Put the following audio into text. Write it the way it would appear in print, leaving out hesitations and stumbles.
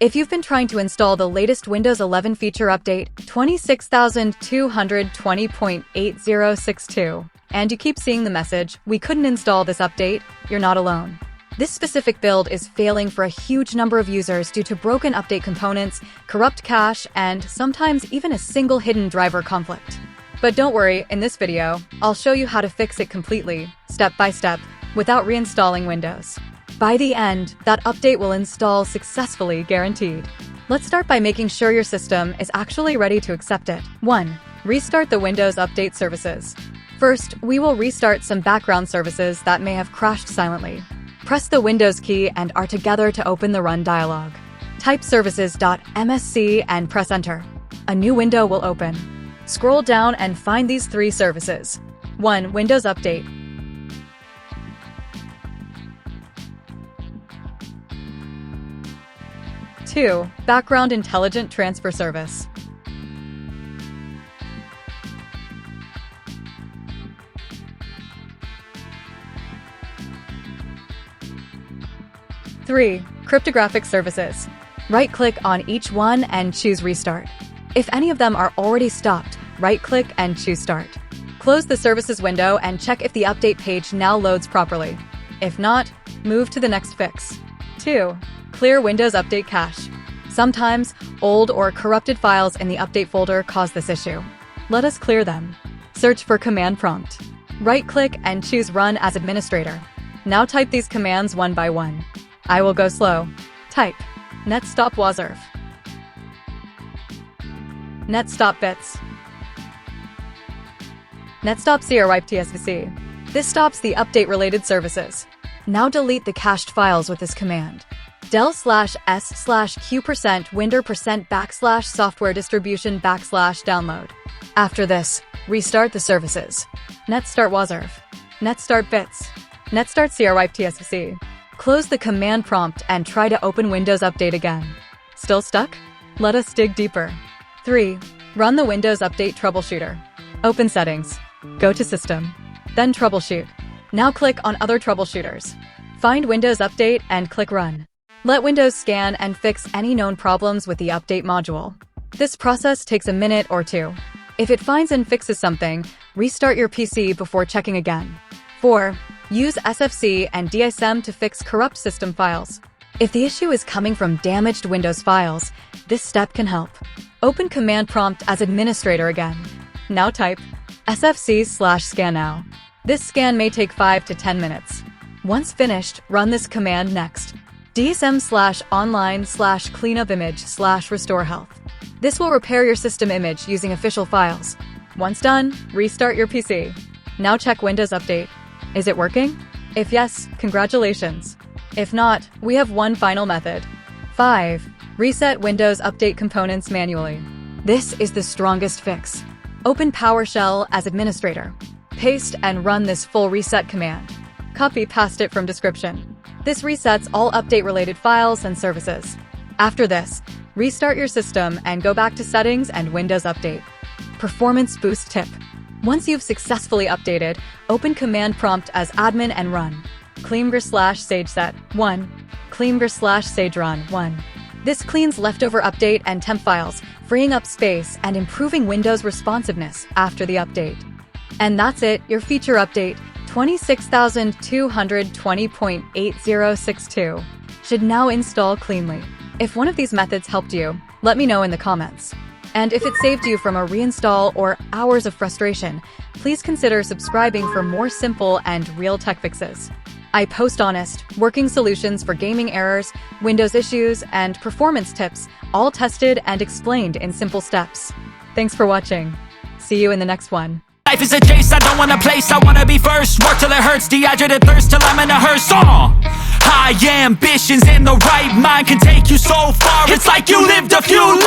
If you've been trying to install the latest Windows 11 feature update 26220.8062, and you keep seeing the message, "We couldn't install this update," you're not alone. This specific build is failing for a huge number of users due to broken update components, corrupt cache, and sometimes even a single hidden driver conflict. But don't worry, in this video, I'll show you how to fix it completely, step by step, without reinstalling Windows. By the end, that update will install successfully, guaranteed. Let's start by making sure your system is actually ready to accept it. 1. Restart the Windows Update services. First, we will restart some background services that may have crashed silently. Press the Windows key and R together to open the Run dialog. Type services.msc and press Enter. A new window will open. Scroll down and find these three services. 1. Windows Update. 2. Background Intelligent Transfer Service. 3. Cryptographic Services. Right-click on each one and choose Restart. If any of them are already stopped, right-click and choose Start. Close the Services window and check if the update page now loads properly. If not, move to the next fix. 2. Clear Windows Update Cache. Sometimes, old or corrupted files in the Update folder cause this issue. Let us clear them. Search for Command Prompt. Right-click and choose Run as Administrator. Now type these commands one by one. I will go slow. Type netstop wazirf, netstop bits, netstop crwipe-tsvc. This stops the update-related services. Now delete the cached files with this command. del/s/q%winder%\software distribution /download. After this, restart the services. netstart wazirf, netstart bits, netstart crwipe-tsvc. Close the command prompt and try to open Windows Update again. Still stuck? Let us dig deeper. 3. Run the Windows Update troubleshooter. Open Settings. Go to System. Then Troubleshoot. Now click on Other Troubleshooters. Find Windows Update and click Run. Let Windows scan and fix any known problems with the Update module. This process takes a minute or two. If it finds and fixes something, restart your PC before checking again. 4. Use SFC and DSM to fix corrupt system files. If the issue is coming from damaged Windows files, this step can help. Open Command Prompt as Administrator again. Now type sfc/scannow. This scan may take 5 to 10 minutes. Once finished, run this command next. dsm/online/cleanupimage/restore health. This will repair your system image using official files. Once done, restart your PC. Now check Windows Update. Is it working? If yes, congratulations. If not, we have one final method. 5. Reset Windows Update components manually. This is the strongest fix. Open PowerShell as Administrator. Paste and run this full reset command. Copy-paste it from description. This resets all update-related files and services. After this, restart your system and go back to Settings and Windows Update. Performance Boost Tip. Once you've successfully updated, open Command Prompt as Admin and run. cleangr/sageset 1. cleangr/sagerun 1. This cleans leftover update and temp files, freeing up space and improving Windows responsiveness after the update. And that's it, your feature update 26220.8062 should now install cleanly. If one of these methods helped you, let me know in the comments. And if it saved you from a reinstall or hours of frustration, please consider subscribing for more simple and real tech fixes. I post honest, working solutions for gaming errors, Windows issues, and performance tips, all tested and explained in simple steps. Thanks for watching. See you in the next one. Life is a chase, I don't want a place, I wanna be first. Work till it hurts, dehydrated thirst till I'm in a hearse. High ambitions in the right mind can take you so far. It's like you lived a few lives.